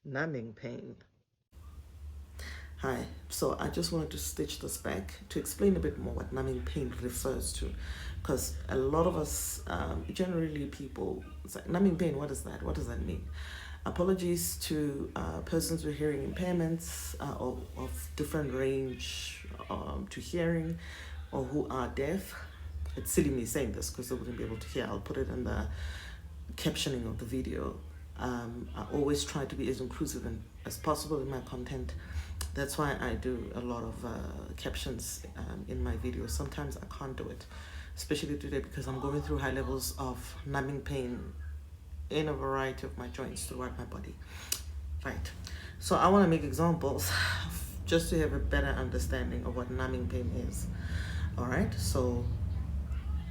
Numbing pain. Hi, so I just wanted to stitch this back to explain a bit more what numbing pain refers to, because a lot of us, generally people, it's like numbing pain, what is that? What does that mean? Apologies to persons with hearing impairments of different range to hearing or who are deaf. It's silly me saying this because they wouldn't be able to hear. I'll put it in the captioning of the video. I always try to be as inclusive as possible in my content. That's why I do a lot of captions in my videos. Sometimes I can't do it, especially today because I'm going through high levels of numbing pain in a variety of my joints throughout my body. Right. So I want to make examples just to have a better understanding of what numbing pain is. All right. So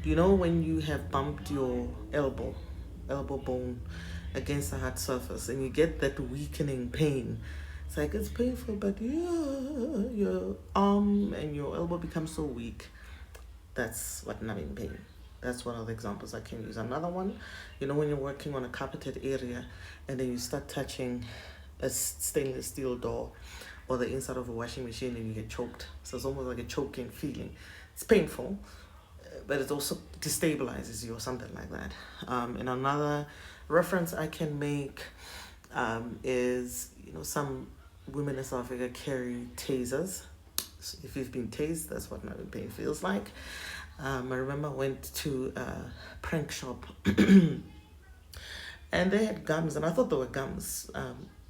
you know when you have bumped your elbow bone against the hard surface and you get that weakening pain. It's like it's painful, but yeah, your arm and your elbow become so weak. That's what numbing pain. That's one of the examples I can use. Another one, you know, when you're working on a carpeted area and then you start touching a stainless steel door or the inside of a washing machine and you get choked. So it's almost like a choking feeling. It's painful, but it also destabilizes you or something like that. And another reference I can make is, you know, some women in South Africa carry tasers. So if you've been tased, that's what numbing pain feels like. I remember I went to a prank shop and they had gums, and I thought they were gums.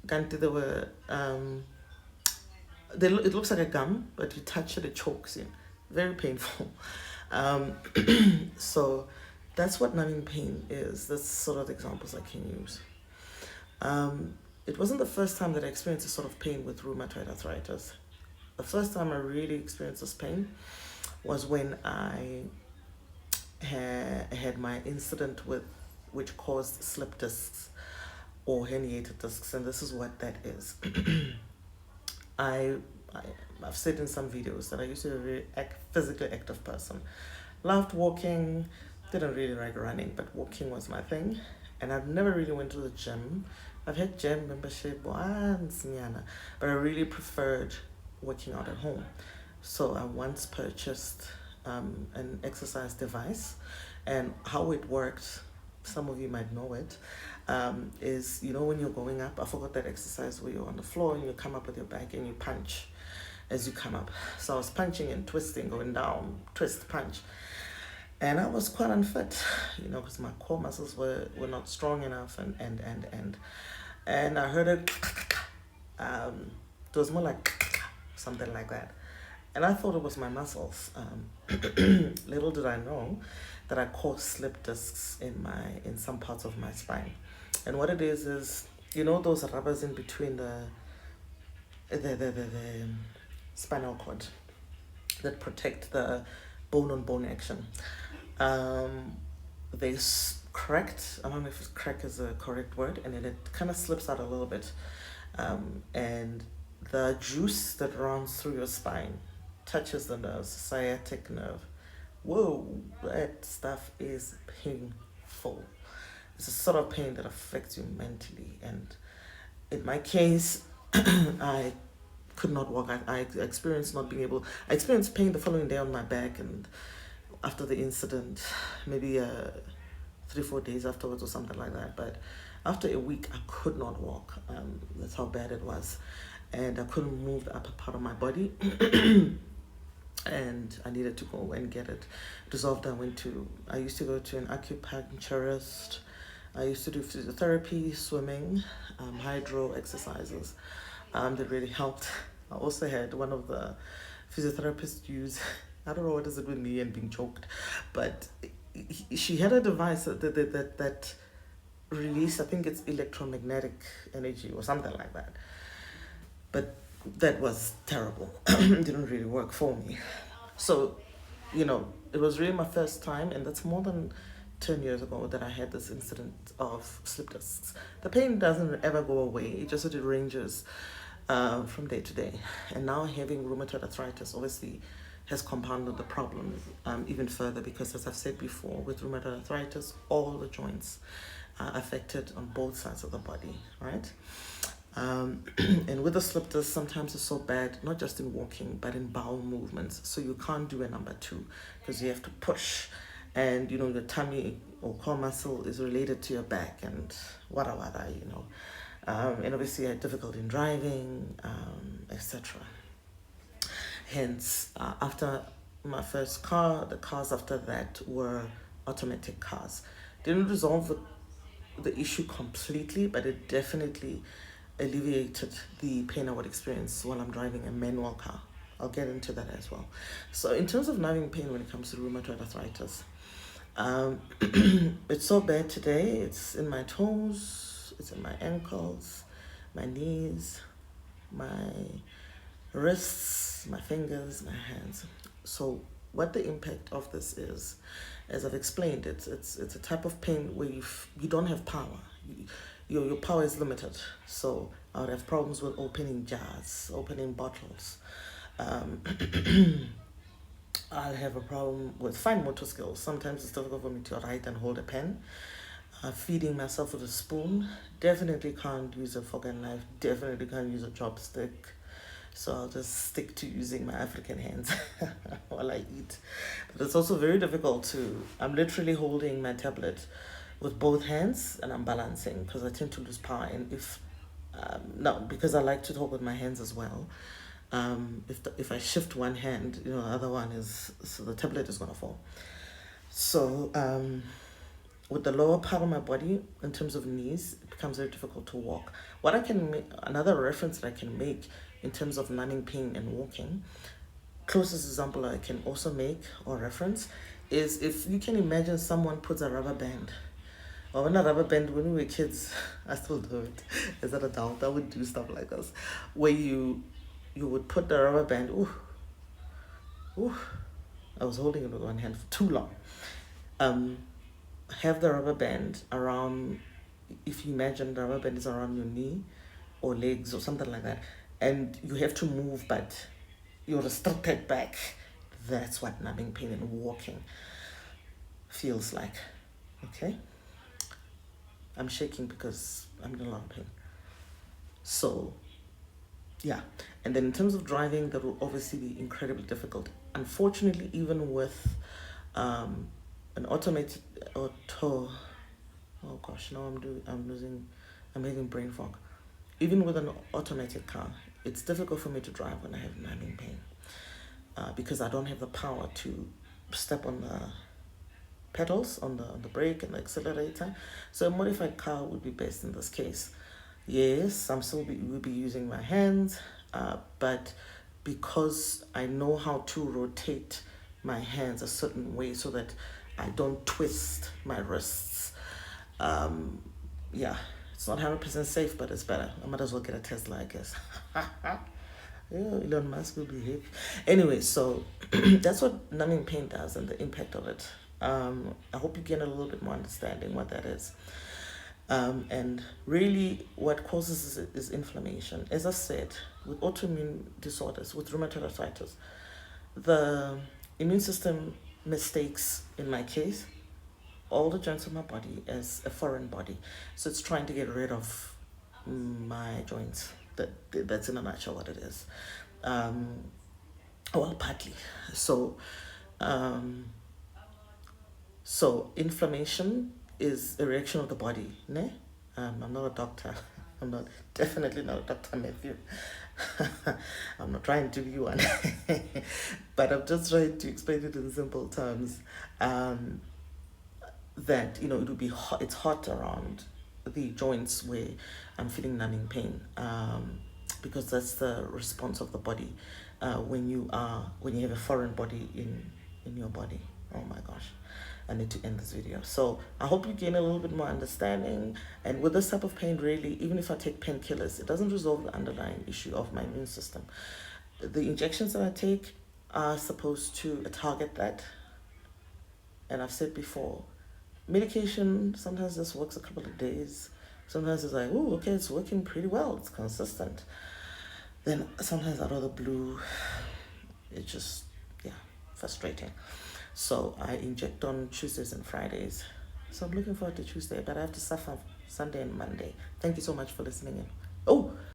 They were, it looks like a gum, but you touch it, it chokes you. Very painful. Um, so that's what numbing pain is. That's sort of the examples I can use. It wasn't the first time that I experienced this sort of pain with rheumatoid arthritis. The first time I really experienced this pain was when I had my incident with which caused slip discs or herniated discs, and this is what that is. I, I I've said in some videos that I used to be a very physically active person. Loved walking, didn't really like running, but walking was my thing. And I've never really went to the gym. I've had gym membership once, but I really preferred working out at home. So I once purchased an exercise device, and how it worked, some of you might know it, is, you know, when you're going up, I forgot that exercise where you're on the floor and you come up with your back and you punch as you come up. So I was punching and twisting, going down, twist, punch. And I was quite unfit, you know, because my core muscles were not strong enough, and I heard it. It was more like something like that, and I thought it was my muscles. Little did I know that I caught slip discs in some parts of my spine, and what it is, you know, those rubbers in between the spinal cord that protect the bone on bone action. Um, they cracked. I don't know if crack is a correct word, and then it kind of slips out a little bit. And the juice that runs through your spine touches the nerves, sciatic nerve. Whoa, that stuff is painful. It's a sort of pain that affects you mentally. And in my case, I could not walk. I experienced not being able. I experienced pain the following day on my back, and after the incident, maybe 3-4 days afterwards or something like that. But after a week, I could not walk. That's how bad it was, and I couldn't move the upper part of my body. And I needed to go and get it dissolved. I used to go to an acupuncturist. I used to do physiotherapy, swimming, hydro exercises that really helped. I also had one of the physiotherapists use, I don't know what is it with me and being choked, but she had a device that released, I think it's electromagnetic energy or something like that. But that was terrible. It didn't really work for me. So, you know, it was really my first time, and that's more than 10 years ago that I had this incident of slip discs. The pain doesn't ever go away, it just sort of ranges from day to day. And now having rheumatoid arthritis obviously has compounded the problem even further, because as I've said before, with rheumatoid arthritis, all the joints are affected on both sides of the body, right? And with the slip disc, sometimes it's so bad, not just in walking, but in bowel movements. So you can't do a number two because you have to push. And, your tummy or core muscle is related to your back and wada. And obviously I had difficulty in driving, etc. Hence, after my first car, the cars after that were automatic cars. Didn't resolve the issue completely, but it definitely alleviated the pain I would experience while I'm driving a manual car. I'll get into that as well. So in terms of nagging pain when it comes to rheumatoid arthritis, it's so bad today. It's in my toes, it's in my ankles, my knees, my wrists, my fingers, my hands. So what the impact of this is, as I've explained, it's a type of pain where you don't have power. Your power is limited. So I would have problems with opening jars, opening bottles. I'll have a problem with fine motor skills. Sometimes it's difficult for me to write and hold a pen. Feeding myself with a spoon. Definitely can't use a fork and knife. Definitely can't use a chopstick. So I'll just stick to using my African hands while I eat. But it's also very difficult I'm literally holding my tablet with both hands and I'm balancing because I tend to lose power. And because I like to talk with my hands as well. If I shift one hand, the other one so the tablet is going to fall. So with the lower part of my body, in terms of knees, it becomes very difficult to walk. Another reference that I can make in terms of numbing pain and walking, closest example I can also make or reference is if you can imagine someone puts a rubber band, or when a rubber band, when we were kids, I still do it as an adult, I would do stuff like this, where you would put the rubber band, I was holding it with one hand for too long. Have the rubber band around, if you imagine the rubber band is around your knee or legs or something like that, and you have to move, but you're restricted back. That's what numbing pain and walking feels like. Okay? I'm shaking because I'm in a lot of pain. So, yeah. And then in terms of driving, that will obviously be incredibly difficult. Unfortunately, even with an automated oh gosh, now I'm having brain fog. Even with an automatic car, it's difficult for me to drive when I have numbing pain because I don't have the power to step on the pedals, on the brake and the accelerator. So a modified car would be best in this case. Yes, will be using my hands, but because I know how to rotate my hands a certain way so that I don't twist my wrists. It's not 100% safe, but it's better. I might as well get a Tesla, I guess. Elon Musk will be happy. Anyway, so that's what numbing pain does and the impact of it. I hope you gain a little bit more understanding what that is. And really what causes it is inflammation. As I said, with autoimmune disorders, with rheumatoid arthritis, the immune system mistakes, in my case, all the joints of my body as a foreign body. So it's trying to get rid of my joints. That's in a nutshell what it is. Partly. So inflammation is a reaction of the body. Ne? I'm not a doctor. Definitely not a doctor, Matthew. I'm not trying to be one. But I'm just trying to explain it in simple terms. That it would be hot. It's hot around the joints where I'm feeling numbing pain, because that's the response of the body when you have a foreign body in your body. Oh my gosh, I need to end this video. So I hope you gain a little bit more understanding. And with this type of pain, really, even if I take painkillers, it doesn't resolve the underlying issue of my immune system. The injections that I take are supposed to target that. And I've said before, medication sometimes just works a couple of days. Sometimes it's like, oh, okay, it's working pretty well. It's consistent. Then sometimes out of the blue, it's just, frustrating. So I inject on Tuesdays and Fridays. So I'm looking forward to Tuesday, but I have to suffer Sunday and Monday. Thank you so much for listening in. Oh,